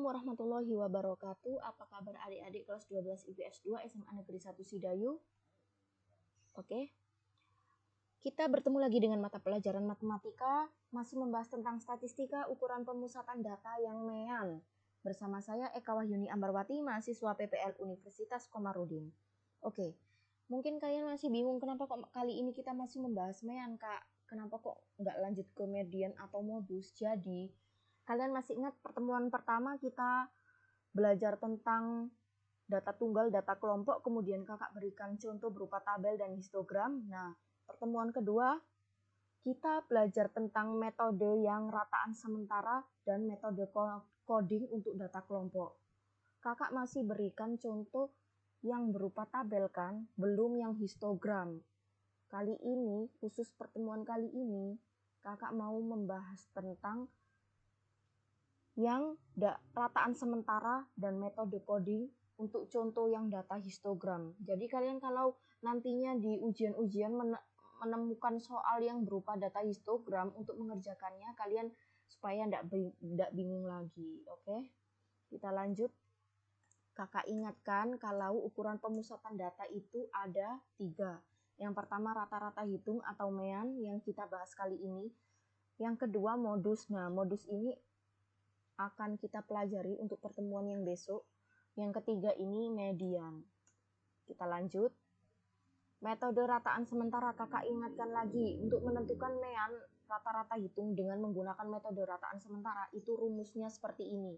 Assalamualaikum warahmatullahi wabarakatuh. Apa kabar adik-adik kelas 12 IPS 2 SMA Negeri 1 Sidayu? Oke. Kita bertemu lagi dengan mata pelajaran matematika, masih membahas tentang statistika ukuran pemusatan data yang mean. Bersama saya Eka Wahyuni Ambarwati, mahasiswa PPL Universitas Komarudin. Oke. Mungkin kalian masih bingung kenapa kok kali ini kita masih membahas mean, Kak? Kenapa kok nggak lanjut ke median atau modus? Jadi, kalian masih ingat pertemuan pertama kita belajar tentang data tunggal, data kelompok, kemudian kakak berikan contoh berupa tabel dan histogram. Nah, pertemuan kedua kita belajar tentang metode yang rataan sementara dan metode coding untuk data kelompok. Kakak masih berikan contoh yang berupa tabel kan, belum yang histogram. Kali ini, khusus pertemuan kali ini, kakak mau membahas tentang yang rataan sementara dan metode coding untuk contoh yang data histogram. Jadi kalian kalau nantinya di ujian-ujian menemukan soal yang berupa data histogram untuk mengerjakannya, kalian supaya tidak bingung lagi. Oke, kita lanjut. Kakak ingatkan kalau ukuran pemusatan data itu ada 3. Yang pertama rata-rata hitung atau mean yang kita bahas kali ini. Yang kedua modus. Nah, modus ini akan kita pelajari untuk pertemuan yang besok. Yang ketiga ini median. Kita lanjut. Metode rataan sementara kakak ingatkan lagi. Untuk menentukan mean rata-rata hitung dengan menggunakan metode rataan sementara itu rumusnya seperti ini.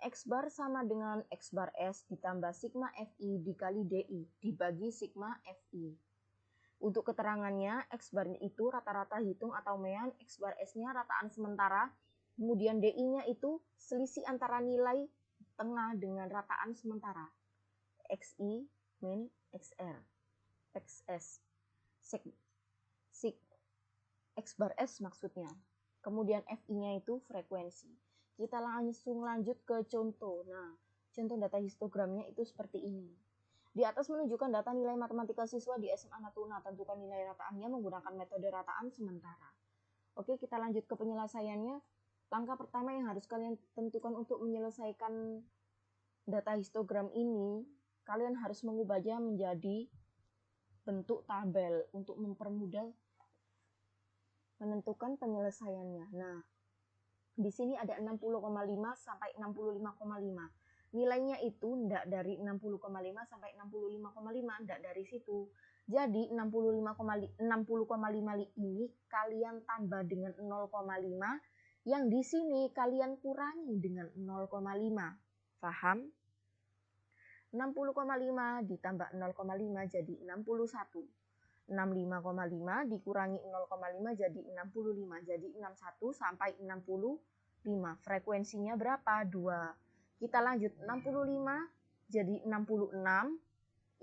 X bar sama dengan X bar S ditambah sigma FI dikali DI dibagi sigma FI. Untuk keterangannya, X bar itu rata-rata hitung atau mean, X bar S-nya rataan sementara. Kemudian DI-nya itu selisih antara nilai tengah dengan rataan sementara. XI min XR. XS. X bar S maksudnya. Kemudian FI-nya itu frekuensi. Kita langsung lanjut ke contoh. Nah, contoh data histogramnya itu seperti ini. Di atas menunjukkan data nilai matematika siswa di SMA Natuna. Tentukan nilai rataannya menggunakan metode rataan sementara. Oke, kita lanjut ke penyelesaiannya. Langkah pertama yang harus kalian tentukan untuk menyelesaikan data histogram ini, kalian harus mengubahnya menjadi bentuk tabel untuk mempermudah menentukan penyelesaiannya. Nah, di sini ada 60,5 sampai 65,5. Nilainya itu tidak dari 60,5 sampai 65,5, tidak dari situ. Jadi 60,5 ini kalian tambah dengan 0,5. Yang di sini kalian kurangi dengan 0,5. Paham? 60,5 ditambah 0,5 jadi 61. 65,5 dikurangi 0,5 jadi 65. Jadi 61 sampai 65. Frekuensinya berapa? 2. Kita lanjut 65 jadi 66.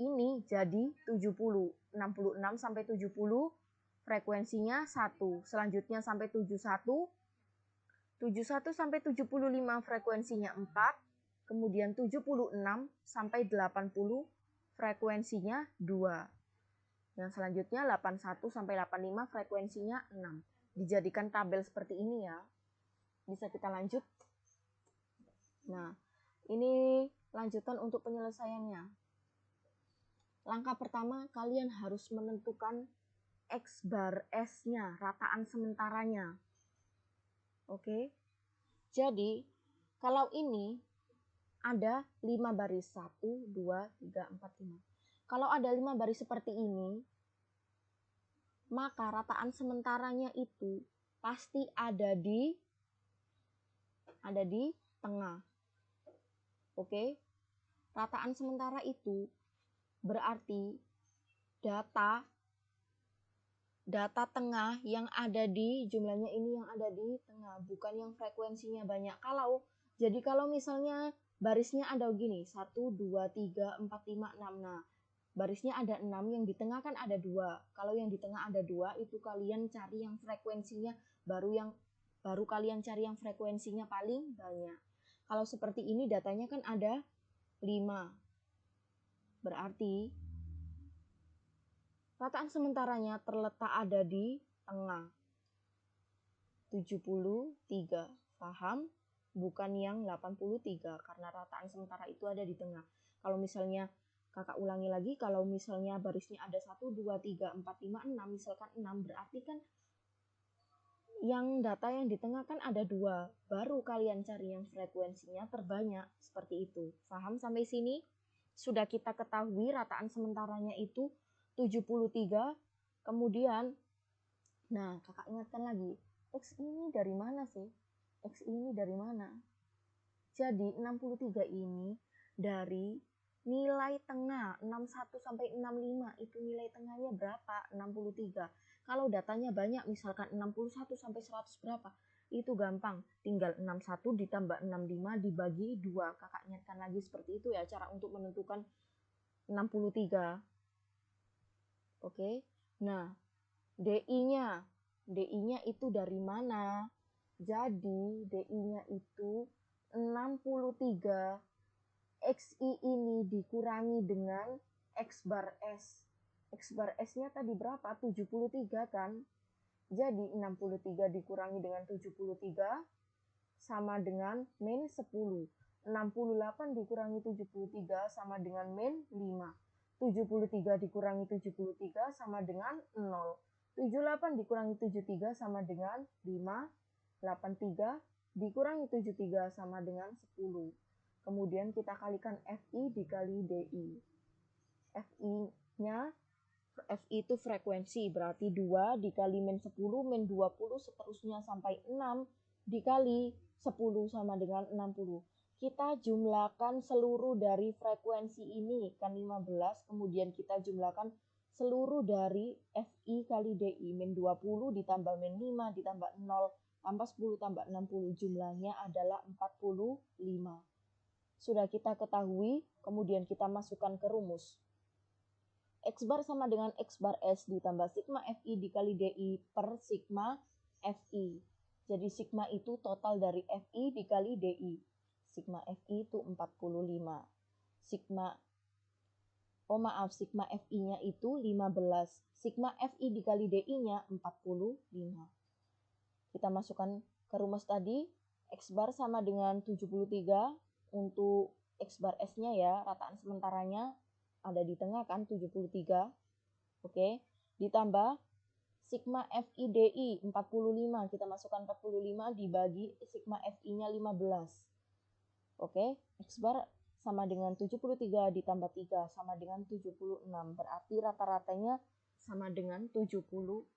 Ini jadi 70. 66 sampai 70 frekuensinya 1. Selanjutnya sampai 71. 71 sampai 75 frekuensinya 4, kemudian 76 sampai 80 frekuensinya 2. Yang selanjutnya 81 sampai 85 frekuensinya 6. Dijadikan tabel seperti ini ya. Bisa kita lanjut. Nah, ini lanjutan untuk penyelesaiannya. Langkah pertama kalian harus menentukan X bar S-nya, rataan sementaranya. Oke, jadi kalau ini ada 5 baris, 1, 2, 3, 4, 5. Kalau ada 5 baris seperti ini, maka rataan sementaranya itu pasti ada di tengah. Oke, rataan sementara itu berarti data tengah yang ada di jumlahnya ini yang ada di tengah, bukan yang frekuensinya banyak. Kalau misalnya barisnya ada gini, 1, 2, 3, 4, 5, 6. Nah, barisnya ada 6, yang di tengah kan ada 2. Kalau yang di tengah ada 2, itu kalian cari yang frekuensinya baru kalian cari yang frekuensinya paling banyak. Kalau seperti ini datanya kan ada 5. Berarti rataan sementaranya terletak ada di tengah. 73. Paham? bukan yang 83 karena rataan sementara itu ada di tengah. Kalau misalnya kakak ulangi lagi, kalau misalnya barisnya ada 1, 2, 3, 4, 5, 6, misalkan 6, berarti kan yang data yang di tengah kan ada 2, baru kalian cari yang frekuensinya terbanyak, seperti itu. Paham sampai sini? Sudah kita ketahui rataan sementaranya itu 73, kemudian, nah kakak ingatkan lagi, X ini dari mana sih? X ini dari mana? Jadi 63 ini dari nilai tengah 61 sampai 65, itu nilai tengahnya berapa? 63. Kalau datanya banyak, misalkan 61 sampai 100 berapa? Itu gampang, tinggal 61 ditambah 65 dibagi 2. Kakak ingatkan lagi seperti itu ya cara untuk menentukan 63. Oke. Nah, DI-nya itu dari mana? Jadi DI-nya itu 63, XI ini dikurangi dengan X bar S. X bar S-nya tadi berapa? 73 kan? Jadi 63 dikurangi dengan 73 sama dengan min 10. 68 dikurangi 73 sama dengan min 5. 73 dikurangi 73 sama dengan 0. 78 dikurangi 73 sama dengan 5. 83 dikurangi 73 sama dengan 10. Kemudian kita kalikan FI dikali DI. FI-nya, FI itu frekuensi, berarti 2 dikali min 10, min 20, seterusnya sampai 6 dikali 10 sama dengan 60. Kita jumlahkan seluruh dari frekuensi ini, kan 15, kemudian kita jumlahkan seluruh dari FI kali DI, min 20 ditambah min 5 ditambah 0, tambah 10 tambah 60, jumlahnya adalah 45. Sudah kita ketahui, kemudian kita masukkan ke rumus. X bar sama dengan X bar S ditambah sigma FI dikali DI per sigma FI. Jadi sigma itu total dari FI dikali DI. Sigma FI itu 45. Sigma FI-nya itu 15. Sigma FI dikali DI-nya 45. Kita masukkan ke rumus tadi, X bar sama dengan 73, untuk X bar S-nya ya, rataan sementaranya ada di tengah kan, 73. Oke, ditambah sigma FI DI 45, kita masukkan 45 dibagi sigma FI-nya 15. Oke, X bar sama dengan 73 ditambah 3 sama dengan 76, berarti rata-ratanya sama dengan 76.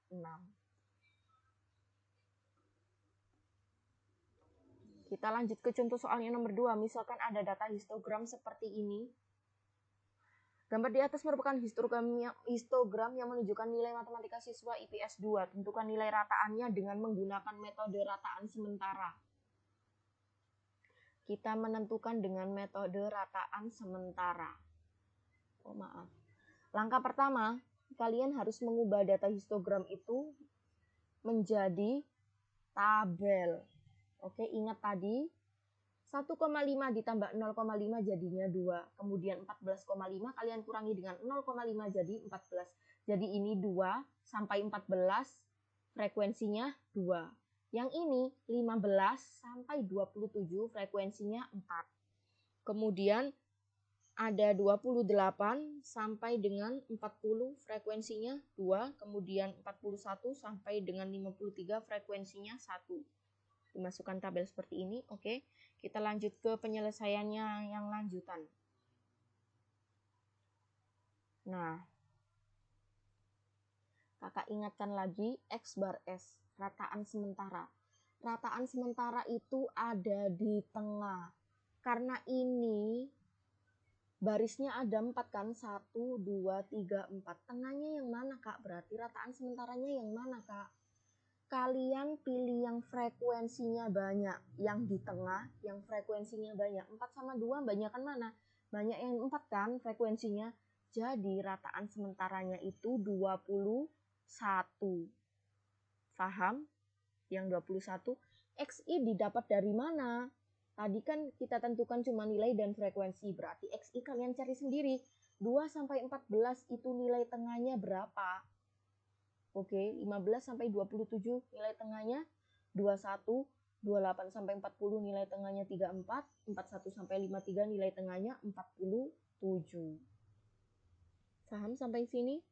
Kita lanjut ke contoh soal yang nomor 2. Misalkan ada data histogram seperti ini. Gambar di atas merupakan histogram yang menunjukkan nilai matematika siswa IPS 2. Tentukan nilai rataannya dengan menggunakan metode rataan sementara. Kita menentukan dengan metode rataan sementara. Langkah pertama, kalian harus mengubah data histogram itu menjadi tabel. Oke, ingat tadi 1,5 ditambah 0,5 jadinya 2. Kemudian 14,5 kalian kurangi dengan 0,5 jadi 14. Jadi ini 2 sampai 14 frekuensinya 2. Yang ini 15 sampai 27 frekuensinya 4. Kemudian ada 28 sampai dengan 40 frekuensinya 2. Kemudian 41 sampai dengan 53 frekuensinya 1. Dimasukkan tabel seperti ini. Oke, kita lanjut ke penyelesaiannya yang lanjutan. Nah, kakak ingatkan lagi X bar S, rataan sementara. Rataan sementara itu ada di tengah. Karena ini barisnya ada 4 kan, 1, 2, 3, 4. Tengahnya yang mana kak? Berarti rataan sementaranya yang mana kak? Kalian pilih yang frekuensinya banyak, yang di tengah, yang frekuensinya banyak. 4 sama 2 banyakan mana? Banyak yang 4 kan frekuensinya. Jadi rataan sementaranya itu 21. Paham? Yang 21. XI didapat dari mana? Tadi kan kita tentukan cuma nilai dan frekuensi, berarti XI kalian cari sendiri. 2 sampai 14 itu nilai tengahnya berapa? Oke, 15 sampai 27 nilai tengahnya 21. 28 sampai 40 nilai tengahnya 34, 41 sampai 53 nilai tengahnya 47. Paham sampai sini?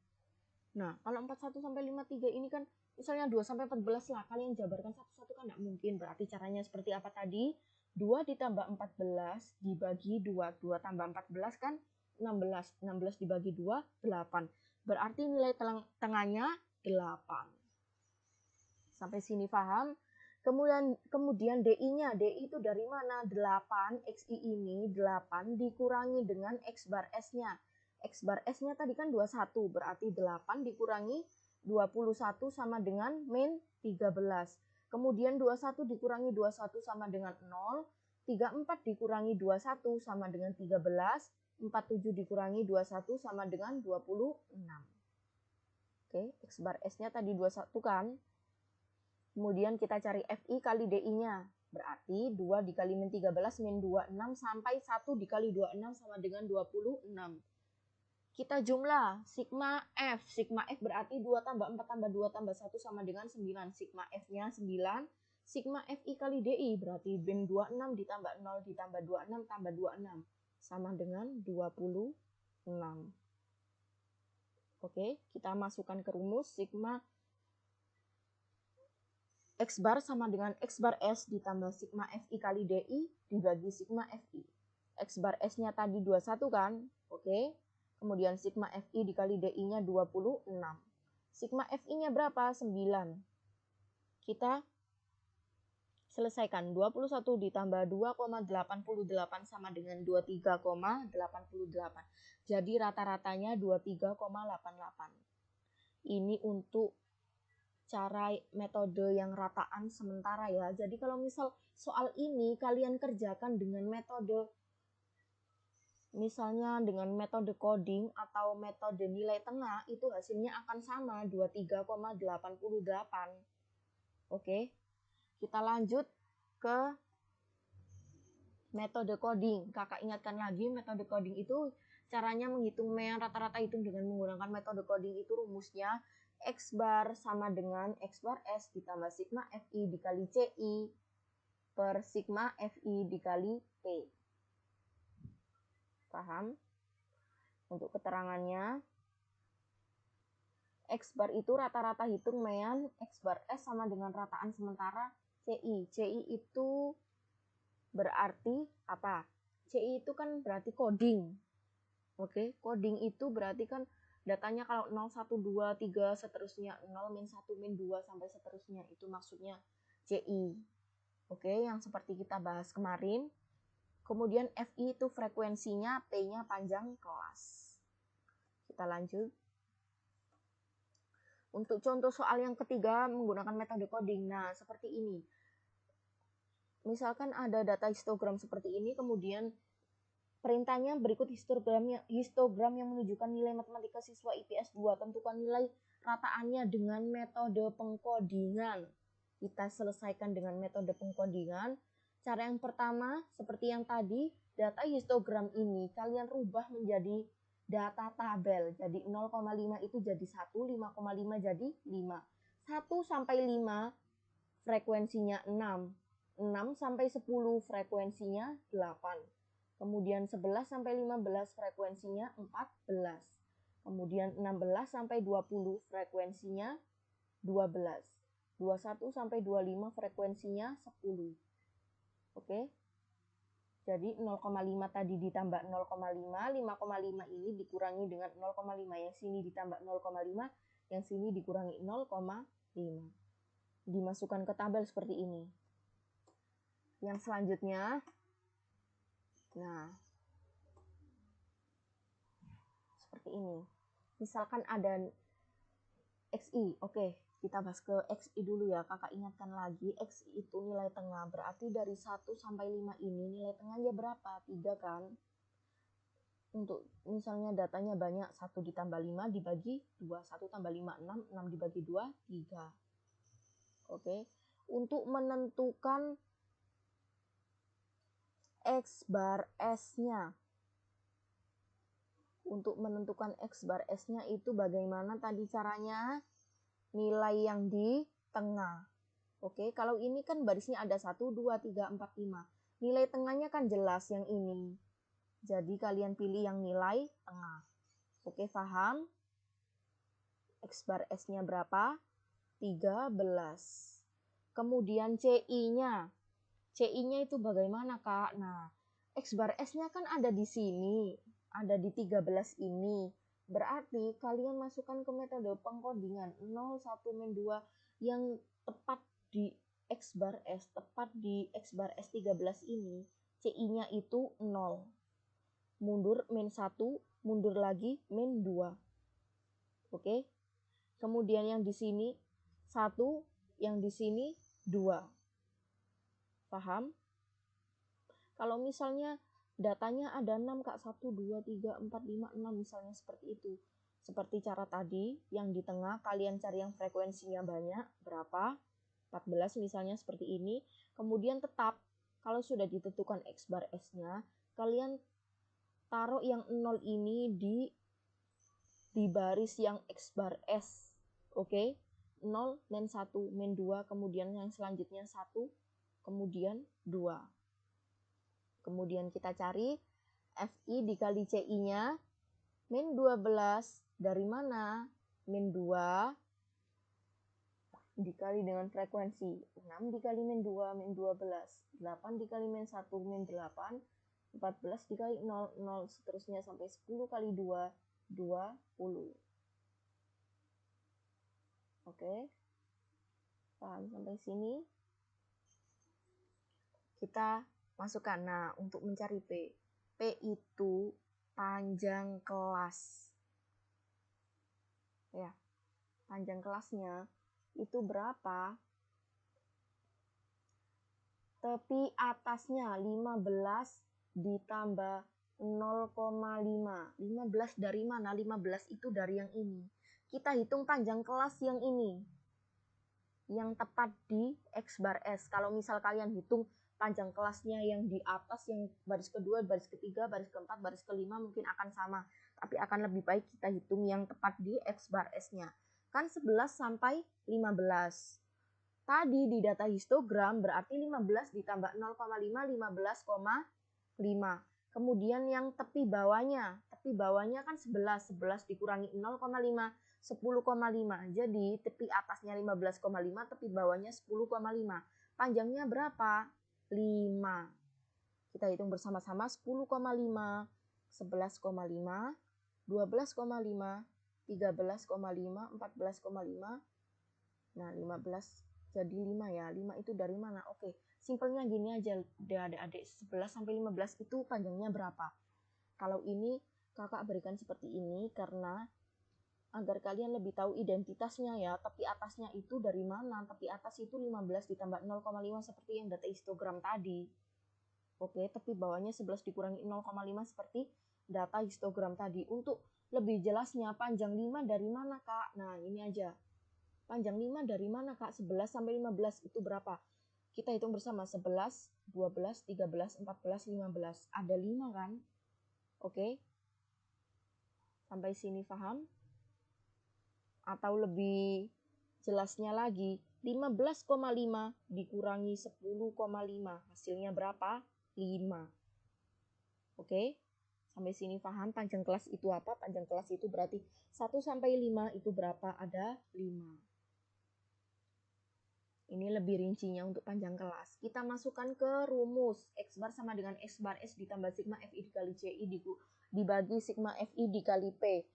Nah, kalau 41 sampai 53 ini kan misalnya 2 sampai 14 lah, kalian jabarkan satu-satu kan enggak mungkin. Berarti caranya seperti apa tadi? 2 ditambah 14 dibagi 2. 2 tambah 14 kan 16. 16 dibagi 2, 8. Berarti nilai tengahnya 8. Sampai sini paham? Kemudian DI-nya. DI itu dari mana? 8, XI ini 8 dikurangi dengan X bar S-nya. X bar S-nya tadi kan 21, berarti 8 dikurangi 21 sama dengan min 13. Kemudian 21 dikurangi 21 sama dengan 0, 34 dikurangi 21 sama dengan 13, 47 dikurangi 21 sama dengan 26. Oke, X bar S-nya tadi 21 kan? Kemudian kita cari FI kali DI-nya. Berarti 2 dikali min 13 min 26 sampai 1 dikali 26 sama dengan 26. Kita jumlah sigma F. Sigma F berarti 2 tambah 4 tambah 2 tambah 1 sama dengan 9. Sigma F-nya 9. Sigma FI kali DI berarti min 26 ditambah 0 ditambah 26 tambah 26. Sama dengan 26. Oke, kita masukkan ke rumus sigma X bar sama dengan X bar S ditambah sigma FI kali DI dibagi sigma FI. X bar S-nya tadi 21 kan? Oke. Kemudian sigma FI dikali DI-nya 26. Sigma FI-nya berapa? 9. Kita selesaikan. 21 ditambah 2,88 sama dengan 23,88. Jadi rata-ratanya 23,88. Ini untuk cara metode yang rataan sementara ya. Jadi kalau misal soal ini kalian kerjakan dengan metode, misalnya dengan metode coding atau metode nilai tengah, itu hasilnya akan sama 23,88. Oke, kita lanjut ke metode coding. Kakak ingatkan lagi, metode coding itu caranya menghitung mean rata-rata hitung dengan menggunakan metode coding itu rumusnya X bar sama dengan X bar S ditambah sigma FI dikali CI per sigma FI dikali P. Paham? Untuk keterangannya, X bar itu rata-rata hitung mean, X bar S sama dengan rataan sementara CI. CI itu berarti apa? CI itu kan berarti coding. Oke, coding itu berarti kan datanya kalau 0, 1, 2, 3, seterusnya 0, min 1, min 2, sampai seterusnya. Itu maksudnya CI. Oke, yang seperti kita bahas kemarin. Kemudian FI itu frekuensinya, P-nya panjang kelas. Kita lanjut. Untuk contoh soal yang ketiga menggunakan metode coding. Nah, seperti ini. Misalkan ada data histogram seperti ini, kemudian perintahnya berikut histogram yang menunjukkan nilai matematika siswa IPS 2. Tentukan nilai rataannya dengan metode pengkodingan. Kita selesaikan dengan metode pengkodingan. Cara yang pertama, seperti yang tadi, data histogram ini kalian rubah menjadi data tabel. Jadi 0,5 itu jadi 1, 5,5 jadi 5. 1 sampai 5 frekuensinya 6. 6 sampai 10 frekuensinya 8. Kemudian 11 sampai 15 frekuensinya 14. Kemudian 16 sampai 20 frekuensinya 12. 21 sampai 25 frekuensinya 10. Oke. Jadi 0,5 tadi ditambah 0,5, 5,5 ini dikurangi dengan 0,5, yang sini ditambah 0,5, yang sini dikurangi 0,5. Dimasukkan ke tabel seperti ini. Yang selanjutnya, nah, seperti ini. Misalkan ada XI, oke, kita bahas ke XI dulu ya. Kakak ingatkan lagi, XI itu nilai tengah. Berarti dari 1 sampai 5 ini nilai tengahnya berapa? 3 kan? Untuk misalnya datanya banyak, 1 ditambah 5 dibagi 2. 1 tambah 5, 6. 6 dibagi 2, 3. Oke. Untuk menentukan X bar S-nya. Untuk menentukan X bar S-nya itu bagaimana tadi caranya? Nilai yang di tengah. Oke, kalau ini kan barisnya ada 1, 2, 3, 4, 5. Nilai tengahnya kan jelas yang ini. Jadi kalian pilih yang nilai tengah. Oke, paham? X bar S-nya berapa? 13. Kemudian CI-nya. CI-nya itu bagaimana, Kak? Nah, X bar S-nya kan ada di sini. Ada di 13 ini. Berarti kalian masukkan ke metode pengkodingan 0, 1, min 2 yang tepat di X bar S. Tepat di X bar S 13 ini. CI-nya itu 0. Mundur min 1, mundur lagi min 2. Oke? Kemudian yang di sini 1, yang di sini 2. Paham? Kalau misalnya datanya ada 6, Kak, 1, 2, 3, 4, 5, 6 misalnya seperti itu. Seperti cara tadi, yang di tengah kalian cari yang frekuensinya banyak, berapa? 14 misalnya seperti ini. Kemudian tetap, kalau sudah ditentukan X bar S-nya, kalian taruh yang 0 ini di baris yang X bar S. Oke? 0, min 1, min 2, kemudian yang selanjutnya 1, kemudian 2. Kemudian kita cari FI dikali CI-nya, min 12 dari mana? Min 2 dikali dengan frekuensi 6 dikali min 2, min 12. 8 dikali min 1, min 8. 14 dikali 0, 0 seterusnya sampai 10 kali 2, 20. Oke? Paham sampai sini? Kita masukkan. Nah, untuk mencari P. P itu panjang kelas. Ya, panjang kelasnya itu berapa? Tepi atasnya 15 ditambah 0,5. 15 dari mana? 15 itu dari yang ini. Kita hitung panjang kelas yang ini. Yang tepat di X bar S. Kalau misal kalian hitung panjang kelasnya yang di atas, yang baris kedua, baris ketiga, baris keempat, baris kelima mungkin akan sama. Tapi akan lebih baik kita hitung yang tepat di X bar S-nya. Kan 11 sampai 15. Tadi di data histogram berarti 15 ditambah 0,5, 15,5. Kemudian yang tepi bawahnya kan 11 dikurangi 0,5, 10,5. Jadi tepi atasnya 15,5, tepi bawahnya 10,5. Panjangnya berapa? 5. Kita hitung bersama-sama 10,5, 11,5, 12,5, 13,5, 14,5. Nah, 15 jadi 5 ya. 5 itu dari mana? Oke, simpelnya gini aja adik-adik. 11 sampai 15 itu panjangnya berapa? Kalau ini kakak berikan seperti ini karena agar kalian lebih tahu identitasnya ya. Tepi atasnya itu dari mana? Tepi atas itu 15 ditambah 0,5 seperti yang data histogram tadi. Oke, tepi bawahnya 11 dikurangi 0,5 seperti data histogram tadi. Untuk lebih jelasnya panjang 5 dari mana, Kak? Nah, ini aja. Panjang 5 dari mana, Kak? 11 sampai 15 itu berapa? Kita hitung bersama. 11, 12, 13, 14, 15. Ada 5 kan? Oke. Sampai sini paham? Atau lebih jelasnya lagi, 15,5 dikurangi 10,5. Hasilnya berapa? 5. Oke? Sampai sini paham panjang kelas itu apa? Panjang kelas itu berarti 1 sampai 5 itu berapa? Ada 5. Ini lebih rincinya untuk panjang kelas. Kita masukkan ke rumus. X bar sama dengan X bar S ditambah sigma FI dikali CI dibagi sigma FI dikali P.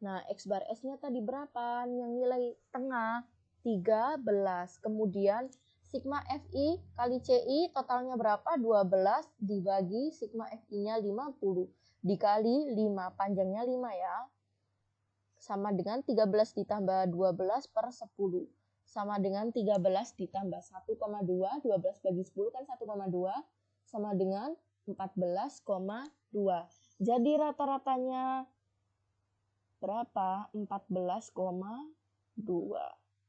Nah, X bar S-nya tadi berapa? Yang nilai tengah 13. Kemudian sigma FI kali CI totalnya berapa? 12 dibagi sigma FI-nya 50 dikali 5. Panjangnya 5 ya. Sama dengan 13 ditambah 12 per 10. Sama dengan 13 ditambah 1,2, 12 bagi 10 kan 1,2, sama dengan 14,2. Jadi rata-ratanya berapa? 14,2.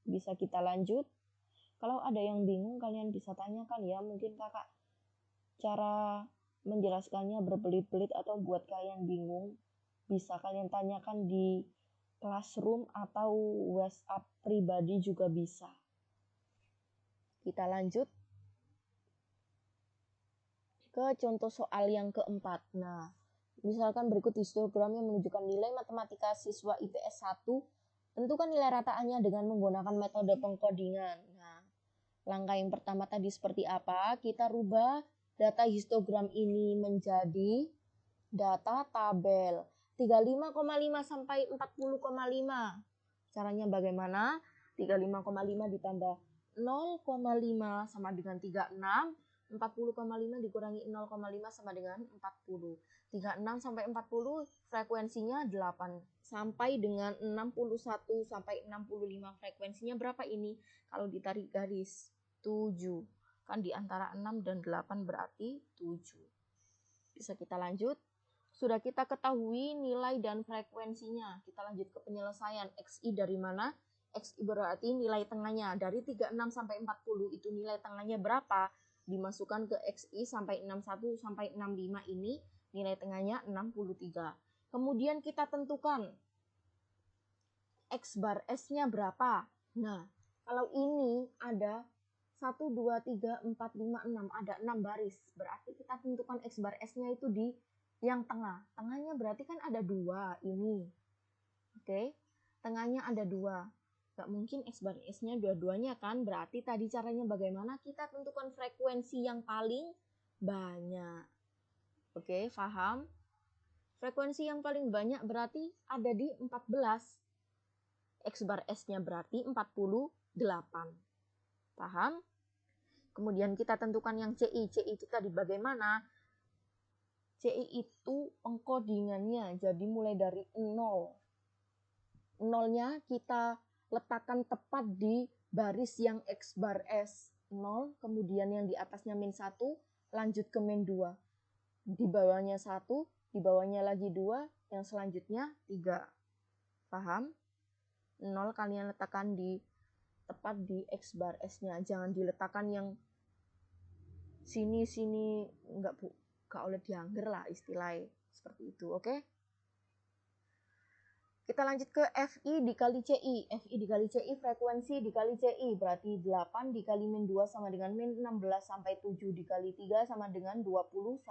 Bisa kita lanjut. Kalau ada yang bingung kalian bisa tanyakan ya, mungkin kakak cara menjelaskannya berbelit-belit atau buat kalian bingung, bisa kalian tanyakan di Classroom atau WhatsApp pribadi juga bisa. Kita lanjut ke contoh soal yang keempat. Nah, misalkan berikut histogram yang menunjukkan nilai matematika siswa IPS 1. Tentukan nilai rataannya dengan menggunakan metode pengkodingan. Nah, langkah yang pertama tadi seperti apa? Kita rubah data histogram ini menjadi data tabel 35,5 sampai 40,5. Caranya bagaimana? 35,5 ditambah 0,5 sama dengan 36. 40,5 dikurangi 0,5 sama dengan 40. 36 sampai 40 frekuensinya 8. Sampai dengan 61 sampai 65 frekuensinya berapa ini? Kalau ditarik garis 7. Kan di antara 6 dan 8 berarti 7. Bisa kita lanjut. Sudah kita ketahui nilai dan frekuensinya. Kita lanjut ke penyelesaian. XI dari mana? XI berarti nilai tengahnya. Dari 36 sampai 40 itu nilai tengahnya berapa? Dimasukkan ke XI sampai 61 sampai 65 ini nilai tengahnya 63. Kemudian kita tentukan X bar S-nya berapa. Nah, kalau ini ada 1, 2, 3, 4, 5, 6. Ada 6 baris. Berarti kita tentukan X bar S-nya itu di yang tengah. Tengahnya berarti kan ada 2 ini. Oke. Tengahnya ada 2. Gak mungkin X bar S-nya dua-duanya kan. Berarti tadi caranya bagaimana? Kita tentukan frekuensi yang paling banyak. Oke, paham? Frekuensi yang paling banyak berarti ada di 14. X bar S-nya berarti 48. Paham? Kemudian kita tentukan yang CI. CI itu tadi bagaimana? CI itu pengkodingannya, jadi mulai dari 0. 0-nya kita letakkan tepat di baris yang X bar S. 0, kemudian yang di atasnya min 1, lanjut ke min 2. Di bawahnya 1, di bawahnya lagi 2, yang selanjutnya 3. Paham? 0 kalian letakkan tepat di X bar S-nya. Jangan diletakkan yang sini, enggak Bu. Gak oleh diangger lah istilahnya seperti itu, oke? Kita lanjut ke FI dikali CI. FI dikali CI frekuensi dikali CI berarti 8 dikali min 2 sama dengan min 16 sampai 7 dikali 3 sama dengan 21.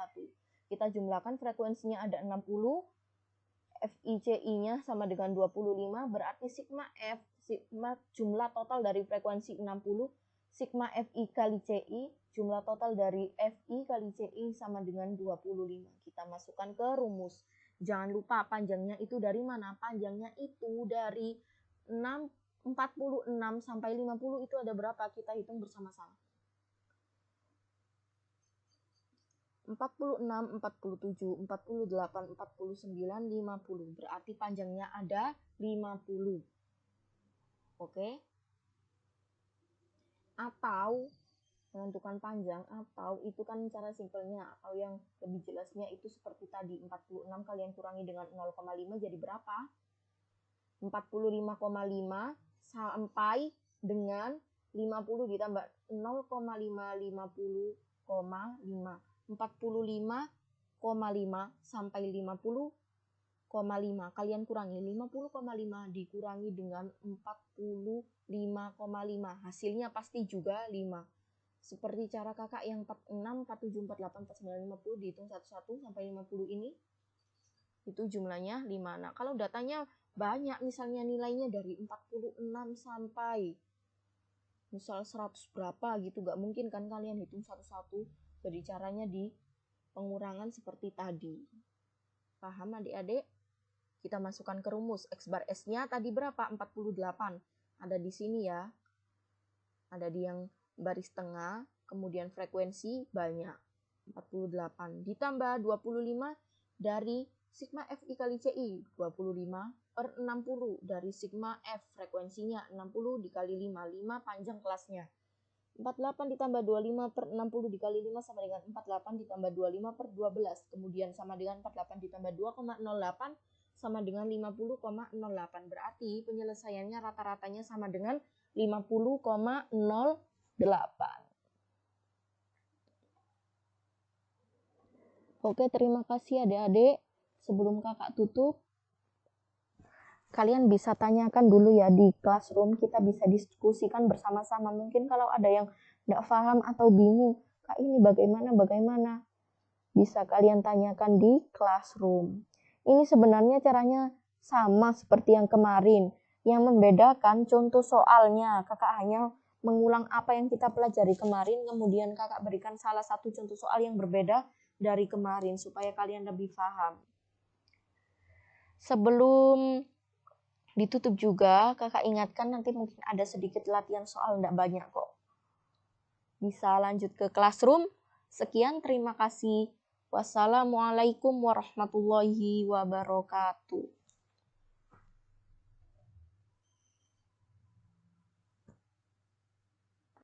Kita jumlahkan frekuensinya ada 60. FI CI-nya sama dengan 25 berarti sigma F, sigma jumlah total dari frekuensi 60, sigma FI kali CI, jumlah total dari FI kali CI sama dengan 25. Kita masukkan ke rumus. Jangan lupa panjangnya itu dari mana? Panjangnya itu dari 46 sampai 50 itu ada berapa? Kita hitung bersama-sama. 46, 47, 48, 49, 50. Berarti panjangnya ada 50. Oke? Atau menentukan panjang, atau itu kan cara simpelnya, atau yang lebih jelasnya itu seperti tadi, 46 kalian kurangi dengan 0,5 jadi berapa? 45,5 sampai dengan 50 ditambah 0,5, 50,5. 45,5 sampai 50,5 kalian kurangi 50,5 dikurangi dengan 45,5 hasilnya pasti juga 5. Seperti cara kakak yang 46, 47, 48, 49, 50 dihitung satu-satu sampai 50 ini itu jumlahnya 5. Nah kalau datanya banyak misalnya nilainya dari 46 sampai misal 100 berapa gitu, gak mungkin kan kalian hitung satu-satu. Jadi caranya di pengurangan seperti tadi. Paham adik-adik? Kita masukkan ke rumus. X bar S-nya tadi berapa? 48. Ada di sini ya. Ada di yang baris tengah. Kemudian frekuensi banyak. 48. Ditambah 25 dari sigma FI kali CI. 25 per 60 dari sigma F. Frekuensinya 60 dikali 5. 5 panjang kelasnya. 48 ditambah 25 per 60 dikali 5 sama dengan 48 ditambah 25 per 12. Kemudian sama dengan 48 ditambah 2,08 sama dengan 50,08. Berarti penyelesaiannya rata-ratanya sama dengan 50,08. Oke, terima kasih adik-adik. Sebelum kakak tutup, kalian bisa tanyakan dulu ya di classroom, kita bisa diskusikan bersama-sama. Mungkin kalau ada yang nggak paham atau bingung, Kak ini bagaimana? Bisa kalian tanyakan di Classroom. Ini sebenarnya caranya sama seperti yang kemarin. Yang membedakan contoh soalnya, kakak hanya mengulang apa yang kita pelajari kemarin, kemudian kakak berikan salah satu contoh soal yang berbeda dari kemarin, supaya kalian lebih paham. Sebelum ditutup juga, kakak ingatkan nanti mungkin ada sedikit latihan soal, enggak banyak kok. Bisa lanjut ke Classroom. Sekian, terima kasih. Wassalamualaikum warahmatullahi wabarakatuh.